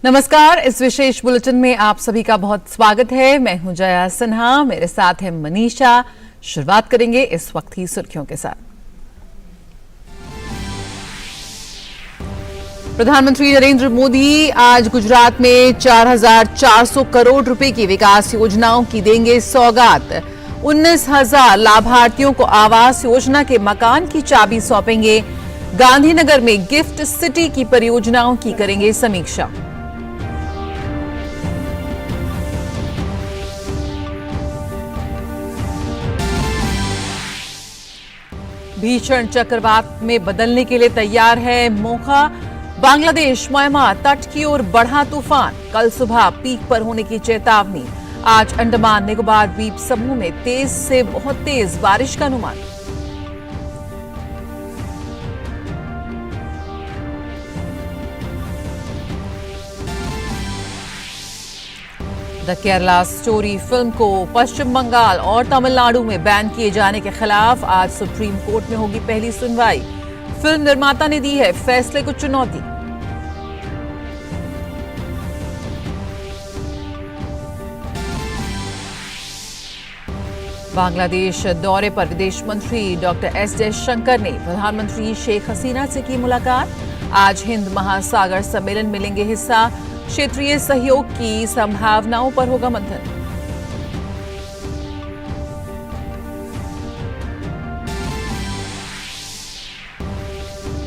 नमस्कार। इस विशेष बुलेटिन में आप सभी का बहुत स्वागत है। मैं हूं जया सिन्हा, मेरे साथ है मनीषा। शुरुआत करेंगे इस वक्त की सुर्खियों के साथ। प्रधानमंत्री नरेंद्र मोदी आज गुजरात में 4,400 करोड़ रुपए की विकास योजनाओं की देंगे सौगात। 19,000 लाभार्थियों को आवास योजना के मकान की चाबी सौंपेंगे। गांधीनगर में गिफ्ट सिटी की परियोजनाओं की करेंगे समीक्षा। भीषण चक्रवात में बदलने के लिए तैयार है मोखा। बांग्लादेश म्यांमा तट की ओर बढ़ा तूफान। कल सुबह पीक पर होने की चेतावनी। आज अंडमान निकोबार द्वीप समूह में तेज से बहुत तेज बारिश का अनुमान। द केरला स्टोरी फिल्म को पश्चिम बंगाल और तमिलनाडु में बैन किए जाने के खिलाफ आज सुप्रीम कोर्ट में होगी पहली सुनवाई। फिल्म निर्माता ने दी है फैसले को चुनौती। बांग्लादेश दौरे पर विदेश मंत्री डॉक्टर एस जयशंकर ने प्रधानमंत्री शेख हसीना से की मुलाकात। आज हिंद महासागर सम्मेलन में लेंगे हिस्सा। क्षेत्रीय सहयोग की संभावनाओं पर होगा मंथन।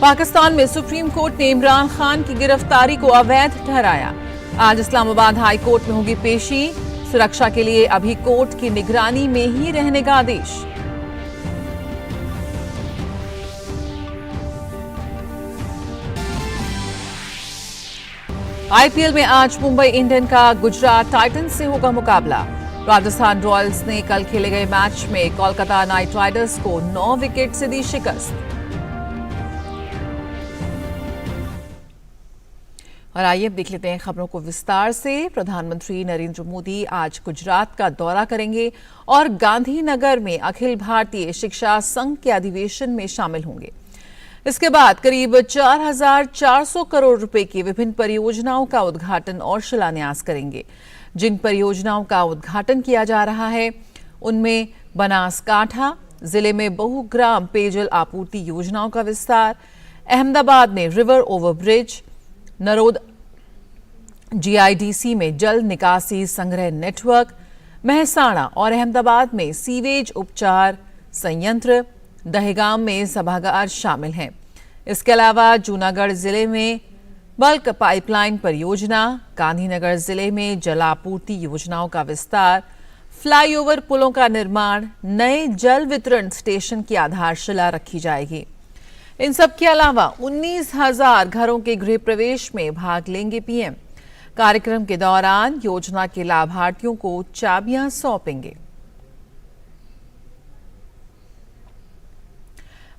पाकिस्तान में सुप्रीम कोर्ट ने इमरान खान की गिरफ्तारी को अवैध ठहराया। आज इस्लामाबाद हाई कोर्ट में होगी पेशी। सुरक्षा के लिए अभी कोर्ट की निगरानी में ही रहने का आदेश। आईपीएल में आज मुंबई इंडियन का गुजरात टाइटंस से होगा मुकाबला। राजस्थान रॉयल्स ने कल खेले गए मैच में कोलकाता नाइट राइडर्स को 9 विकेट से दी शिकस्त। और आइए अब देख लेते हैं खबरों को विस्तार से। प्रधानमंत्री नरेंद्र मोदी आज गुजरात का दौरा करेंगे और गांधीनगर में अखिल भारतीय शिक्षा संघ के अधिवेशन में शामिल होंगे। इसके बाद करीब 4,400 करोड़ रुपए की विभिन्न परियोजनाओं का उद्घाटन और शिलान्यास करेंगे। जिन परियोजनाओं का उद्घाटन किया जा रहा है उनमें बनासकांठा जिले में बहुग्राम पेयजल आपूर्ति योजनाओं का विस्तार, अहमदाबाद में रिवर ओवरब्रिज, नरोद जीआईडीसी में जल निकासी संग्रह नेटवर्क, मेहसाणा और अहमदाबाद में सीवेज उपचार संयंत्र, दहेगाम में सभागार शामिल हैं। इसके अलावा जूनागढ़ जिले में बल्क पाइपलाइन परियोजना, गांधीनगर जिले में जलापूर्ति योजनाओं का विस्तार, फ्लाईओवर पुलों का निर्माण, नए जल वितरण स्टेशन की आधारशिला रखी जाएगी। इन सब के अलावा 19,000 घरों के गृह प्रवेश में भाग लेंगे पीएम। कार्यक्रम के दौरान योजना के लाभार्थियों को चाबियां सौंपेंगे।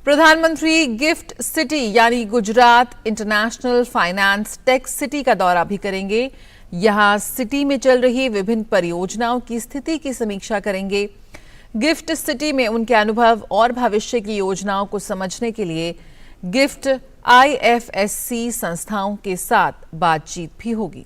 प्रधानमंत्री गिफ्ट सिटी यानी Gujarat international finance tech city का दौरा भी करेंगे। यहां सिटी में चल रही विभिन्न परियोजनाओं की स्थिति की समीक्षा करेंगे। गिफ्ट सिटी में उनके अनुभव और भविष्य की योजनाओं को समझने के लिए गिफ्ट आईएफएससी संस्थाओं के साथ बातचीत भी होगी।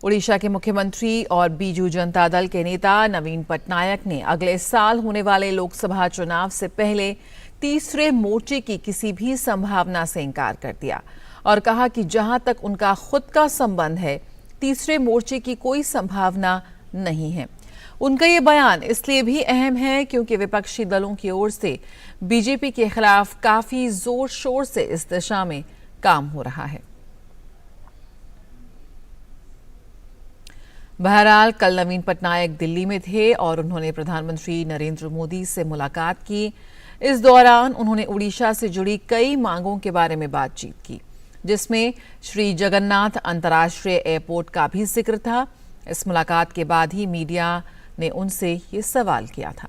ओडिशा के मुख्यमंत्री और बीजू जनता दल के नेता नवीन पटनायक ने अगले साल होने वाले लोकसभा चुनाव से पहले तीसरे मोर्चे की किसी भी संभावना से इनकार कर दिया और कहा कि जहां तक उनका खुद का संबंध है तीसरे मोर्चे की कोई संभावना नहीं है। उनका ये बयान इसलिए भी अहम है क्योंकि विपक्षी दलों की ओर से बीजेपी के खिलाफ काफी जोर शोर से इस दिशा में काम हो रहा है। बहरहाल कल नवीन पटनायक दिल्ली में थे और उन्होंने प्रधानमंत्री नरेंद्र मोदी से मुलाकात की। इस दौरान उन्होंने उड़ीसा से जुड़ी कई मांगों के बारे में बातचीत की, जिसमें श्री जगन्नाथ अंतर्राष्ट्रीय एयरपोर्ट का भी जिक्र था। इस मुलाकात के बाद ही मीडिया ने उनसे ये सवाल किया था।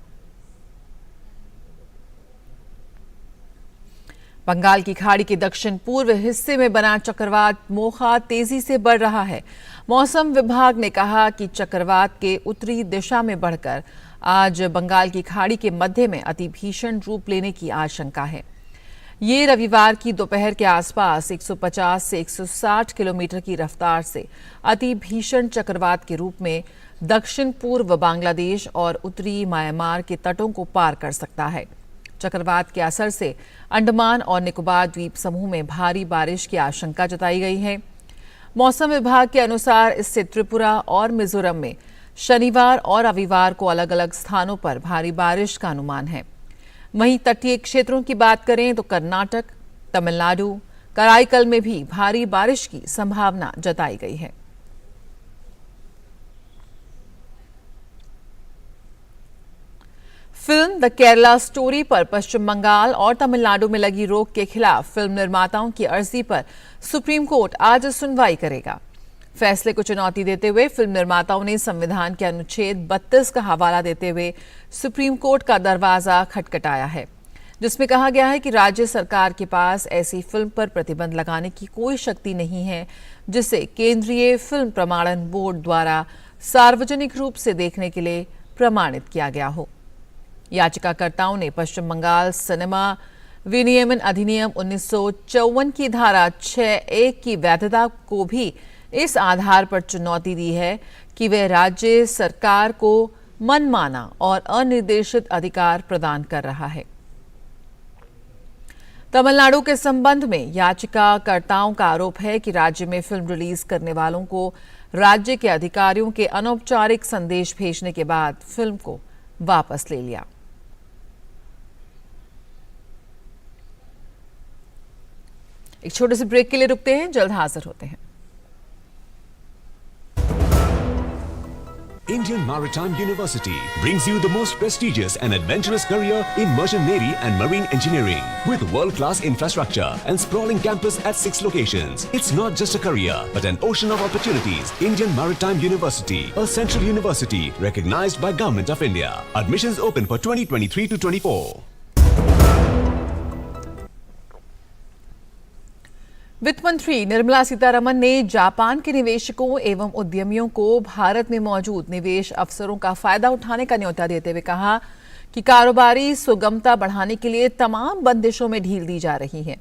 बंगाल की खाड़ी के दक्षिण पूर्व हिस्से में बना चक्रवात मोखा तेजी से बढ़ रहा है। मौसम विभाग ने कहा कि चक्रवात के उत्तरी दिशा में बढ़कर आज बंगाल की खाड़ी के मध्य में अति भीषण रूप लेने की आशंका है। ये रविवार की दोपहर के आसपास 150 से 160 किलोमीटर की रफ्तार से अति भीषण चक्रवात के रूप में दक्षिण पूर्व बांग्लादेश और उत्तरी म्यांमार के तटों को पार कर सकता है। चक्रवात के असर से अंडमान और निकोबार द्वीप समूह में भारी बारिश की आशंका जताई गई है। मौसम विभाग के अनुसार इससे त्रिपुरा और मिजोरम में शनिवार और रविवार को अलग अलग स्थानों पर भारी बारिश का अनुमान है। वहीं तटीय क्षेत्रों की बात करें तो कर्नाटक, तमिलनाडु, कराईकल में भी भारी बारिश की संभावना जताई गई है। फिल्म द केरला स्टोरी पर पश्चिम बंगाल और तमिलनाडु में लगी रोक के खिलाफ फिल्म निर्माताओं की अर्जी पर सुप्रीम कोर्ट आज सुनवाई करेगा। फैसले को चुनौती देते हुए फिल्म निर्माताओं ने संविधान के अनुच्छेद 32 का हवाला देते हुए सुप्रीम कोर्ट का दरवाजा खटखटाया है, जिसमें कहा गया है कि राज्य सरकार के पास ऐसी फिल्म पर प्रतिबंध लगाने की कोई शक्ति नहीं है जिसे केंद्रीय फिल्म प्रमाणन बोर्ड द्वारा सार्वजनिक रूप से देखने के लिए प्रमाणित किया गया हो। याचिकाकर्ताओं ने पश्चिम बंगाल सिनेमा विनियमन अधिनियम 1954 की धारा 6(1) की वैधता को भी इस आधार पर चुनौती दी है कि वह राज्य सरकार को मनमाना और अनिर्देशित अधिकार प्रदान कर रहा है। तमिलनाडु के संबंध में याचिकाकर्ताओं का आरोप है कि राज्य में फिल्म रिलीज करने वालों को राज्य के अधिकारियों के अनौपचारिक संदेश भेजने के बाद फिल्म को वापस ले लिया। एक छोटे से ब्रेक के लिए रुकते हैं, जल्द हाजिर होते हैं। Indian Maritime University brings you the most prestigious and adventurous career in merchant navy and marine engineering with world-class infrastructure and sprawling campus at 6 locations. It's not just a career, but an ocean of opportunities. Indian Maritime University, a central university recognized by Government of India. Admissions open for 2023 to 24. वित्त मंत्री निर्मला सीतारमण ने Japan के निवेशकों एवं उद्यमियों को भारत में मौजूद निवेश अवसरों का फायदा उठाने का न्योता देते हुए कहा कि कारोबारी सुगमता बढ़ाने के लिए तमाम बंदिशों में ढील दी जा रही है।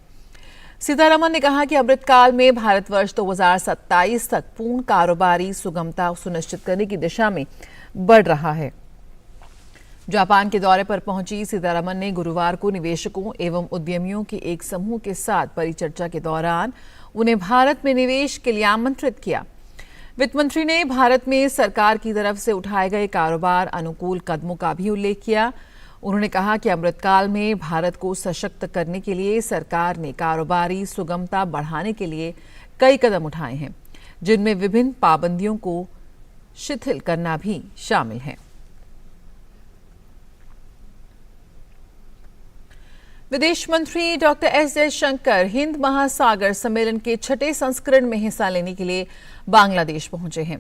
सीतारमण ने कहा कि अमृतकाल में भारतवर्ष 2027 तक पूर्ण कारोबारी सुगमता सुनिश्चित करने की दिशा में बढ़ रहा है। जापान के दौरे पर पहुंची सीतारमण ने गुरुवार को निवेशकों एवं उद्यमियों के एक समूह के साथ परिचर्चा के दौरान उन्हें भारत में निवेश के लिए आमंत्रित किया। वित्त मंत्री ने भारत में सरकार की तरफ से उठाए गए कारोबार अनुकूल कदमों का भी उल्लेख किया। उन्होंने कहा कि अमृतकाल में भारत को सशक्त करने के लिए सरकार ने कारोबारी सुगमता बढ़ाने के लिए कई कदम उठाए हैं, जिनमें विभिन्न पाबंदियों को शिथिल करना भी शामिल है। विदेश मंत्री डॉक्टर एस जयशंकर हिंद महासागर सम्मेलन के 6ठे संस्करण में हिस्सा लेने के लिए बांग्लादेश पहुंचे हैं।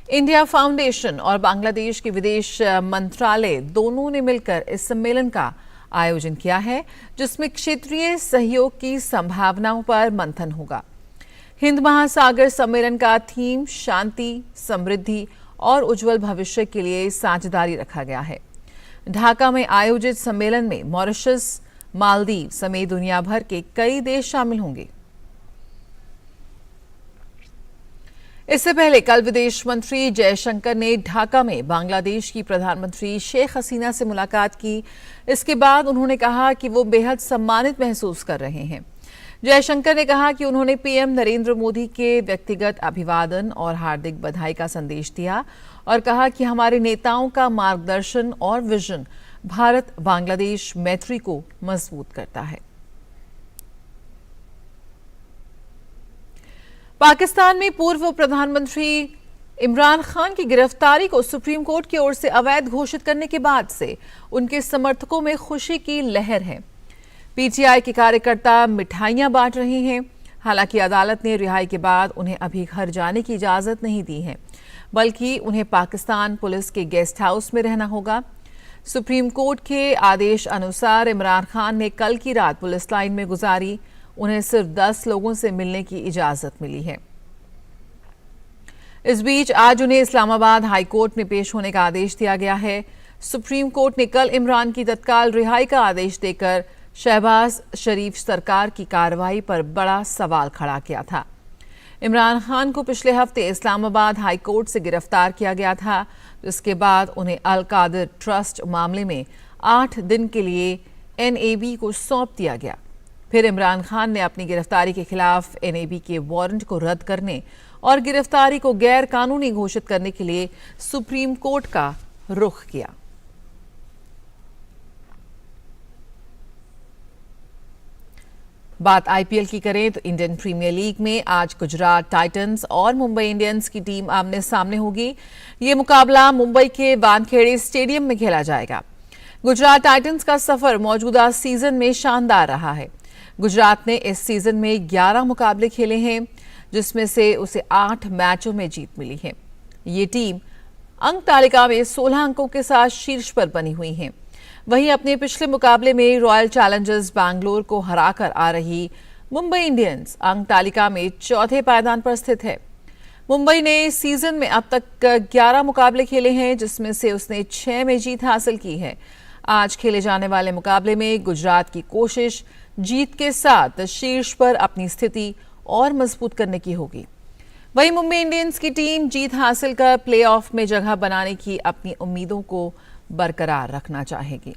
इंडिया फाउंडेशन और बांग्लादेश के विदेश मंत्रालय दोनों ने मिलकर इस सम्मेलन का आयोजन किया है, जिसमें क्षेत्रीय सहयोग की संभावनाओं पर मंथन होगा। हिंद महासागर सम्मेलन का थीम शांति, समृद्धि और उज्जवल भविष्य के लिए साझेदारी रखा गया है। ढाका में आयोजित सम्मेलन में मॉरिशस, मालदीव समेत दुनिया भर के कई देश शामिल होंगे। इससे पहले कल विदेश मंत्री जयशंकर ने ढाका में बांग्लादेश की प्रधानमंत्री शेख हसीना से मुलाकात की। इसके बाद उन्होंने कहा कि वो बेहद सम्मानित महसूस कर रहे हैं। जयशंकर ने कहा कि उन्होंने पीएम नरेंद्र मोदी के व्यक्तिगत अभिवादन और हार्दिक बधाई का संदेश दिया और कहा कि हमारे नेताओं का मार्गदर्शन और विजन भारत बांग्लादेश मैत्री को मजबूत करता है। पाकिस्तान में पूर्व प्रधानमंत्री इमरान खान की गिरफ्तारी को सुप्रीम कोर्ट की ओर से अवैध घोषित करने के बाद से उनके समर्थकों में खुशी की लहर है। पीटीआई के कार्यकर्ता मिठाइयां बांट रहे हैं। हालांकि अदालत ने रिहाई के बाद उन्हें अभी घर जाने की इजाजत नहीं दी है, बल्कि उन्हें पाकिस्तान पुलिस के गेस्ट हाउस में रहना होगा। सुप्रीम कोर्ट के आदेश अनुसार इमरान खान ने कल की रात पुलिस लाइन में गुजारी। उन्हें सिर्फ 10 लोगों से मिलने की इजाजत मिली है। इस बीच आज उन्हें इस्लामाबाद हाई कोर्ट में पेश होने का आदेश दिया गया है। सुप्रीम कोर्ट ने कल इमरान की तत्काल रिहाई का आदेश देकर शहबाज शरीफ सरकार की कार्रवाई पर बड़ा सवाल खड़ा किया था। इमरान खान को पिछले हफ्ते इस्लामाबाद हाई कोर्ट से गिरफ्तार किया गया था, जिसके बाद उन्हें अल कादिर ट्रस्ट मामले में 8 दिन के लिए NAB को सौंप दिया गया। फिर इमरान खान ने अपनी गिरफ्तारी के खिलाफ NAB के वारंट को रद्द करने और गिरफ्तारी को गैर कानूनी घोषित करने के लिए सुप्रीम कोर्ट का रुख किया। बात IPL की करें तो इंडियन प्रीमियर लीग में आज गुजरात टाइटंस और मुंबई इंडियंस की टीम आमने सामने होगी। ये मुकाबला मुंबई के वानखेड़े स्टेडियम में खेला जाएगा। गुजरात टाइटंस का सफर मौजूदा सीजन में शानदार रहा है। गुजरात ने इस सीजन में 11 मुकाबले खेले हैं, जिसमें से उसे 8 मैचों में जीत मिली है। ये टीम अंक तालिका में 16 अंकों के साथ शीर्ष पर बनी हुई है। वहीं अपने पिछले मुकाबले में रॉयल चैलेंजर्स बैंगलोर को हराकर आ रही मुंबई इंडियंस अंक तालिका में चौथे पायदान पर स्थित है। मुंबई ने सीजन में अब तक 11 मुकाबले खेले हैं, जिसमें से उसने 6 में जीत हासिल की है। आज खेले जाने वाले मुकाबले में गुजरात की कोशिश जीत के साथ शीर्ष पर अपनी स्थिति और मजबूत करने की होगी। वहीं मुंबई इंडियंस की टीम जीत हासिल कर प्लेऑफ में जगह बनाने की अपनी उम्मीदों को बरकरार रखना चाहेगी।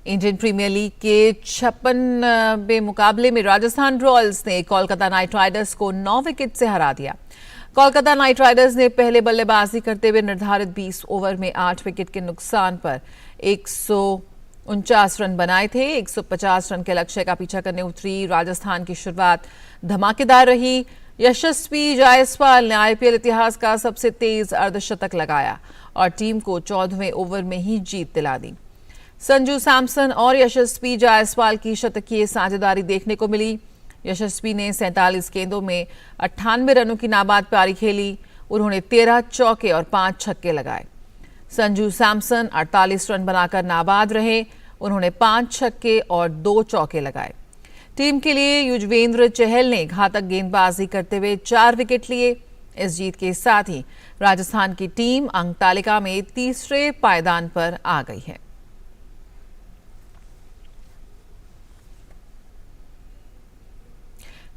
इंडियन प्रीमियर लीग के 56वें मुकाबले में राजस्थान रॉयल्स ने कोलकाता नाइट राइडर्स को 9 विकेट से हरा दिया। कोलकाता नाइट राइडर्स ने पहले बल्लेबाजी करते हुए निर्धारित 20 ओवर में 8 विकेट के नुकसान पर 149 रन बनाए थे। 150 रन के लक्ष्य का पीछा करने उतरी राजस्थान की शुरुआत धमाकेदार रही। यशस्वी जायसवाल ने IPL इतिहास का सबसे तेज अर्धशतक लगाया और टीम को 14वें ओवर में ही जीत दिला दी। संजू सैमसन और यशस्वी जायसवाल की शतकीय साझेदारी देखने को मिली। यशस्वी ने 47 गेंदों में 98 रनों की नाबाद पारी खेली। उन्होंने 13 चौके और 5 छक्के लगाए। संजू सैमसन 48 रन बनाकर नाबाद रहे। उन्होंने 5 छक्के और 2 चौके लगाए। टीम के लिए युजवेंद्र चहल ने घातक गेंदबाजी करते हुए 4 विकेट लिए। इस जीत के साथ ही राजस्थान की टीम अंक तालिका में तीसरे पायदान पर आ गई है।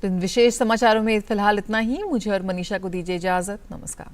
तो इन विशेष समाचारों में फिलहाल इतना ही। मुझे और मनीषा को दीजिए इजाजत। नमस्कार।